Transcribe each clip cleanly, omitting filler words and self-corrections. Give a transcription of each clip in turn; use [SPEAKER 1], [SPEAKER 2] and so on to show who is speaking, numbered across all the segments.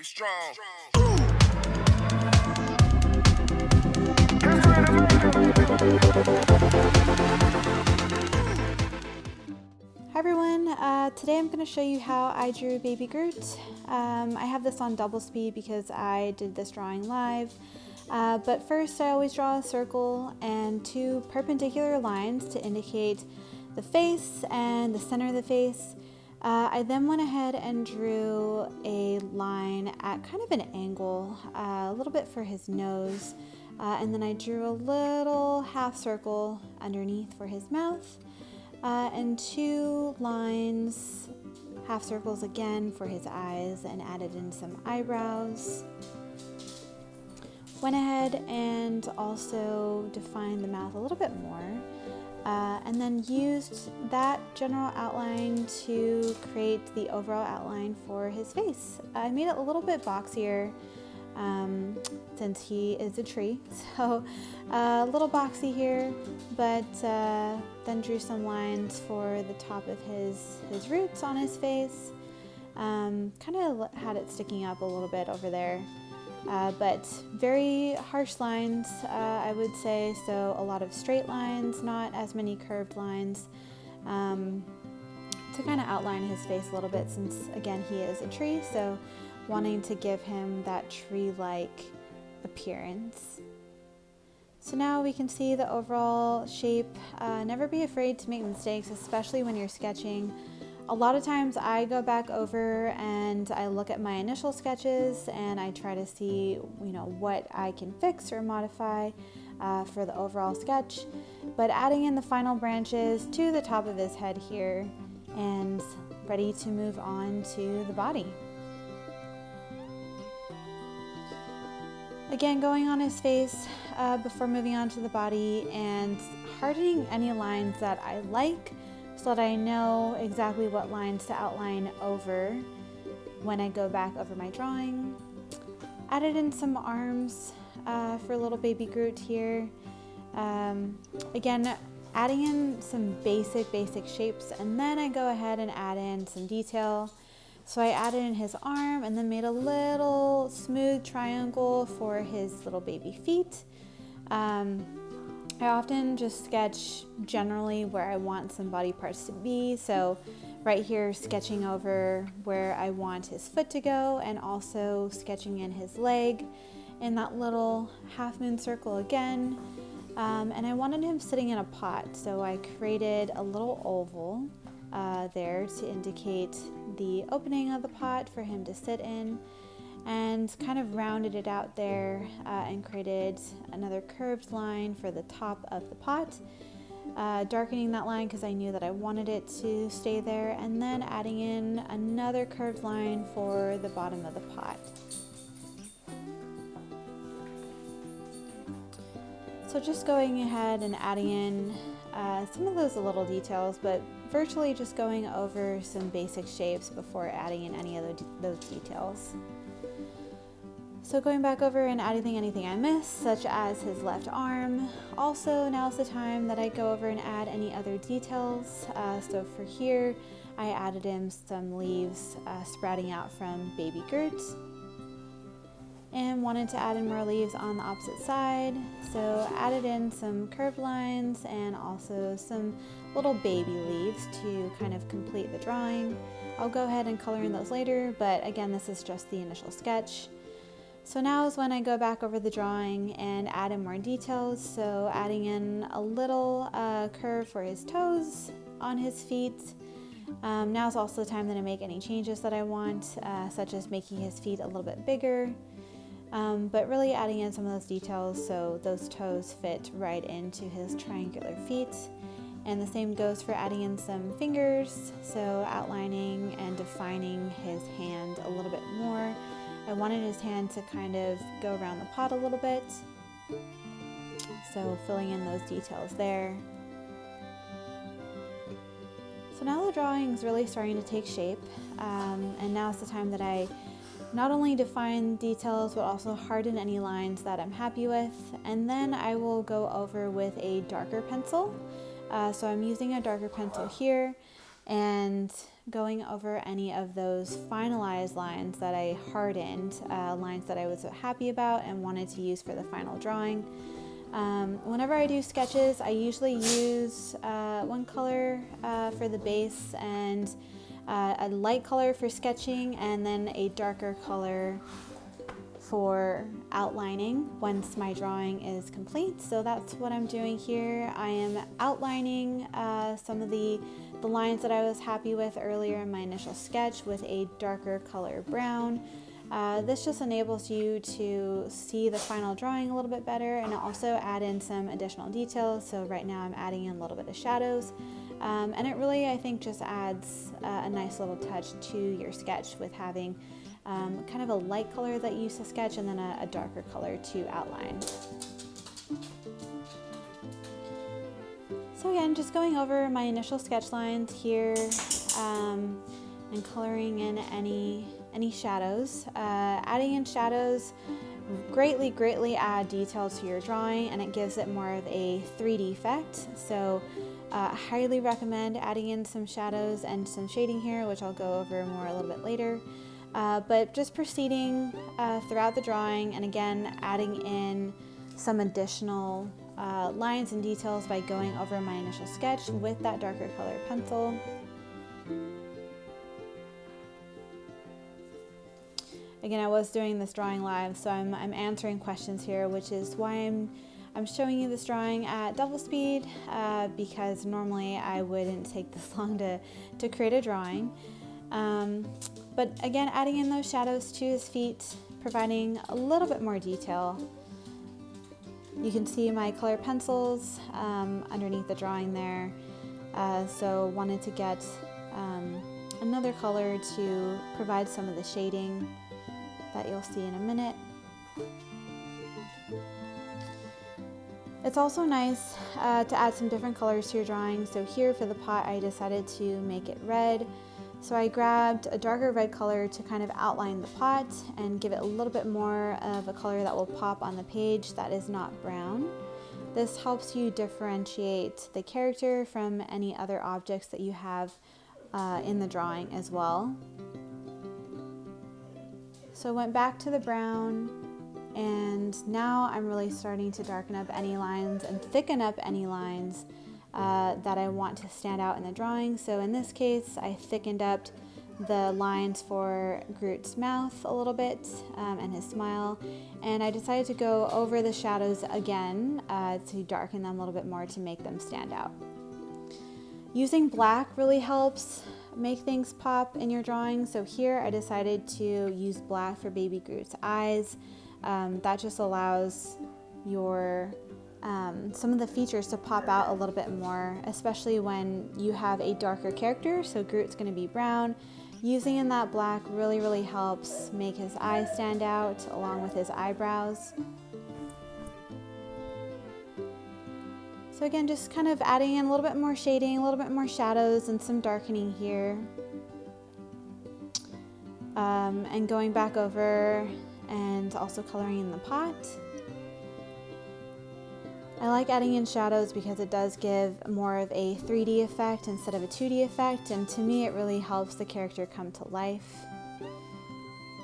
[SPEAKER 1] Get strong.
[SPEAKER 2] Hi everyone, today I'm going to show you how I drew Baby Groot. I have this on double speed because I did this drawing live. But first I always draw a circle and two perpendicular lines to indicate the face and the center of the face. I then went ahead and drew a line at kind of an angle, a little bit for his nose. And then I drew a little half circle underneath for his mouth. And two lines, half circles again for his eyes, and added in some eyebrows. Went ahead and also defined the mouth a little bit more, and then used that general outline to create the overall outline for his face. I made it a little bit boxier since he is a tree, so a little boxy here, but then drew some lines for the top of his roots on his face. Kind of had it sticking up a little bit over there, but very harsh lines, I would say, so a lot of straight lines, not as many curved lines, to kind of outline his face a little bit, since again he is a tree, so wanting to give him that tree-like appearance. So now we can see the overall shape. Never be afraid to make mistakes, especially when you're sketching. A lot of times I go back over and I look at my initial sketches and I try to see, what I can fix or modify for the overall sketch. But adding in the final branches to the top of his head here, and ready to move on to the body. Again, going on his face before moving on to the body, and hardening any lines that I like so that I know exactly what lines to outline over when I go back over my drawing. Added in some arms for little baby Groot here. Again, adding in some basic shapes, and then I go ahead and add in some detail. So I added in his arm and then made a little smooth triangle for his little baby feet. I often just sketch generally where I want some body parts to be. So right here, sketching over where I want his foot to go, and also sketching in his leg in that little half moon circle again. And I wanted him sitting in a pot, so I created a little oval there to indicate the opening of the pot for him to sit in, and kind of rounded it out there and created another curved line for the top of the pot, darkening that line because I knew that I wanted it to stay there, and then adding in another curved line for the bottom of the pot. So just going ahead and adding in some of those little details, but virtually just going over some basic shapes before adding in any of those details. So going back over and adding anything I missed, such as his left arm. Also, now's the time that I go over and add any other details. So for here, I added in some leaves sprouting out from baby Groot, and wanted to add in more leaves on the opposite side, so added in some curved lines and also some little baby leaves to kind of complete the drawing. I'll go ahead and color in those later, but again, this is just the initial sketch. So now is when I go back over the drawing and add in more details, so adding in a little curve for his toes on his feet. Now is also the time that I make any changes that I want, such as making his feet a little bit bigger. But really adding in some of those details so those toes fit right into his triangular feet. And the same goes for adding in some fingers, so outlining and defining his hand a little bit more. I wanted his hand to kind of go around the pot a little bit, so filling in those details there. So now the drawing is really starting to take shape, and now is the time that I not only define details but also harden any lines that I'm happy with, and then I will go over with a darker pencil. So I'm using a darker pencil here, and going over any of those finalized lines that I hardened, lines that I was happy about and wanted to use for the final drawing. Whenever I do sketches, I usually use one color for the base and a light color for sketching, and then a darker color for outlining once my drawing is complete. So that's what I'm doing here. I am outlining some of the lines that I was happy with earlier in my initial sketch with a darker color brown. This just enables you to see the final drawing a little bit better, and also add in some additional details. So right now I'm adding in a little bit of shadows, and it really, I think, just adds a nice little touch to your sketch with having kind of a light color that you use to sketch and then a darker color to outline. So again, just going over my initial sketch lines here and coloring in any shadows. Adding in shadows greatly add detail to your drawing, and it gives it more of a 3D effect. So I highly recommend adding in some shadows and some shading here, which I'll go over more a little bit later. But just proceeding throughout the drawing, and again adding in some additional lines and details by going over my initial sketch with that darker color pencil. Again, I was doing this drawing live, so I'm answering questions here, which is why I'm showing you this drawing at double speed, because normally I wouldn't take this long to create a drawing. But again, adding in those shadows to his feet, providing a little bit more detail. You can see my color pencils underneath the drawing there, so wanted to get another color to provide some of the shading that you'll see in a minute. It's also nice to add some different colors to your drawing. So here for the pot, I decided to make it red. So I grabbed a darker red color to kind of outline the pot and give it a little bit more of a color that will pop on the page that is not brown. This helps you differentiate the character from any other objects that you have in the drawing as well. So I went back to the brown, and now I'm really starting to darken up any lines and thicken up any lines that I want to stand out in the drawing. So in this case, I thickened up the lines for Groot's mouth a little bit and his smile, and I decided to go over the shadows again to darken them a little bit more to make them stand out. Using black really helps make things pop in your drawing. So here I decided to use black for baby Groot's eyes. That just allows your some of the features to pop out a little bit more, especially when you have a darker character. So Groot's going to be brown. Using in that black really helps make his eyes stand out along with his eyebrows. So again, just kind of adding in a little bit more shading, a little bit more shadows, and some darkening here. And going back over and also coloring in the pot. I like adding in shadows because it does give more of a 3D effect instead of a 2D effect, and to me it really helps the character come to life.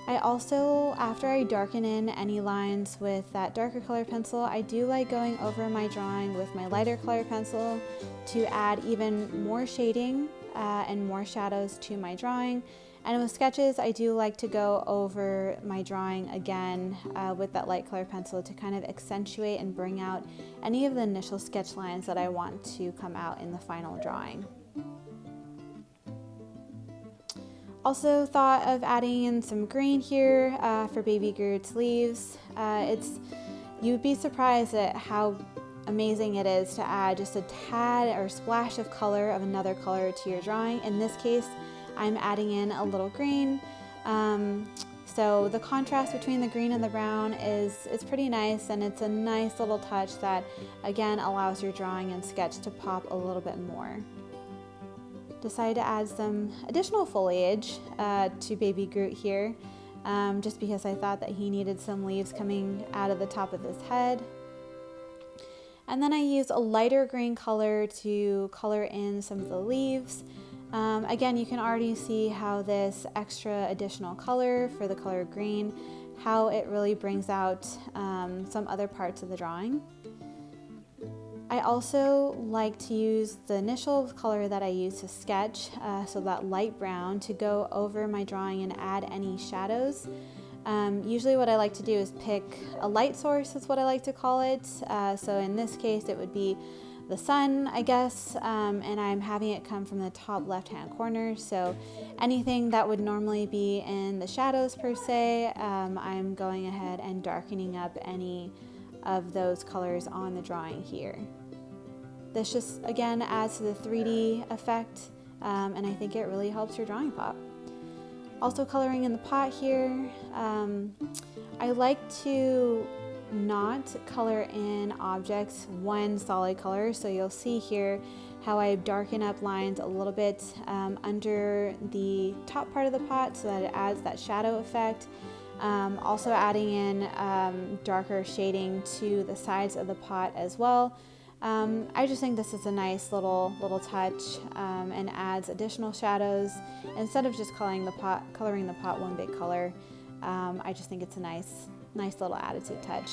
[SPEAKER 2] I also, after I darken in any lines with that darker color pencil, I do like going over my drawing with my lighter color pencil to add even more shading and more shadows to my drawing. And with sketches, I do like to go over my drawing again with that light color pencil to kind of accentuate and bring out any of the initial sketch lines that I want to come out in the final drawing. Also thought of adding in some green here for baby Groot's leaves. You'd be surprised at how amazing it is to add just a tad or splash of color of another color to your drawing. In this case, I'm adding in a little green. So the contrast between the green and the brown is pretty nice, and it's a nice little touch that again allows your drawing and sketch to pop a little bit more. Decided to add some additional foliage to baby Groot here, just because I thought that he needed some leaves coming out of the top of his head. And then I used a lighter green color to color in some of the leaves. Again, you can already see how this extra additional color for the color green, how it really brings out some other parts of the drawing. I also like to use the initial color that I use to sketch, so that light brown, to go over my drawing and add any shadows. Usually what I like to do is pick a light source, is what I like to call it. So in this case it would be the sun, I guess, and I'm having it come from the top left-hand corner. So anything that would normally be in the shadows per se, I'm going ahead and darkening up any of those colors on the drawing here. This just, again, adds to the 3D effect, and I think it really helps your drawing pop. Also coloring in the pot here, I like to not color in objects one solid color. So you'll see here how I darken up lines a little bit under the top part of the pot so that it adds that shadow effect. Also adding in darker shading to the sides of the pot as well. I just think this is a nice little touch and adds additional shadows instead of just coloring the pot one big color. I just think it's a nice little additive touch.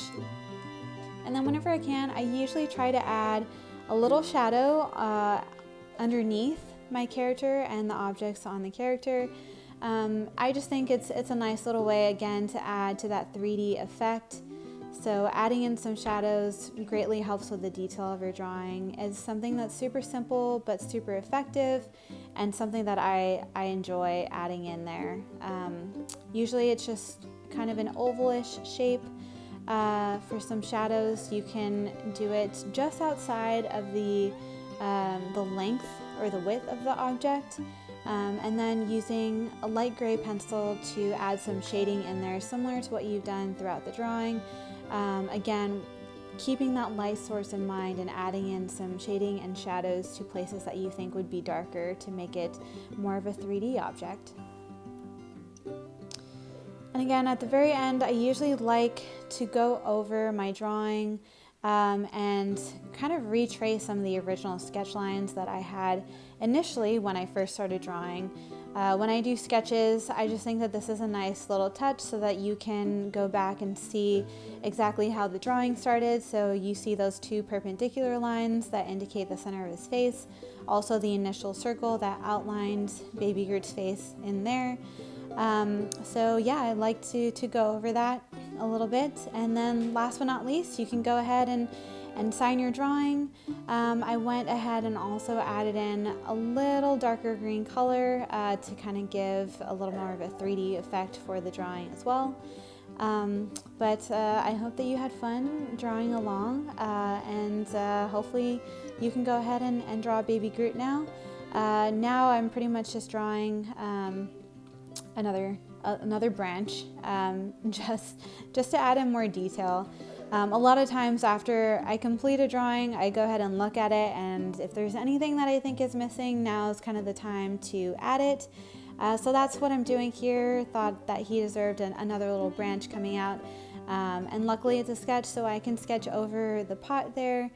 [SPEAKER 2] And then whenever I can, I usually try to add a little shadow underneath my character and the objects on the character. I just think it's a nice little way, again, to add to that 3D effect. So adding in some shadows greatly helps with the detail of your drawing. It's something that's super simple but super effective, and something that I enjoy adding in there. Usually it's just kind of an ovalish shape. For some shadows, you can do it just outside of the length or the width of the object, and then using a light gray pencil to add some shading in there, similar to what you've done throughout the drawing. Again, keeping that light source in mind and adding in some shading and shadows to places that you think would be darker to make it more of a 3D object. And again, at the very end, I usually like to go over my drawing and kind of retrace some of the original sketch lines that I had initially when I first started drawing. When I do sketches, I just think that this is a nice little touch so that you can go back and see exactly how the drawing started. So you see those two perpendicular lines that indicate the center of his face, also the initial circle that outlined Baby Groot's face in there. So yeah, I like to go over that a little bit. And then last but not least, you can go ahead and sign your drawing. I went ahead and also added in a little darker green color to kind of give a little more of a 3D effect for the drawing as well. But I hope that you had fun drawing along, and hopefully you can go ahead and draw Baby Groot now. Now I'm pretty much just drawing another branch, just to add in more detail. A lot of times after I complete a drawing, I go ahead and look at it, and if there's anything that I think is missing, now is kind of the time to add it. So that's what I'm doing here. Thought that he deserved another little branch coming out, and luckily it's a sketch, so I can sketch over the pot there.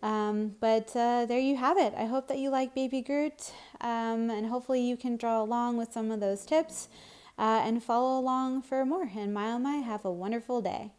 [SPEAKER 2] But there you have it. I hope that you like Baby Groot, and hopefully you can draw along with some of those tips and follow along for more. And my oh my, have a wonderful day.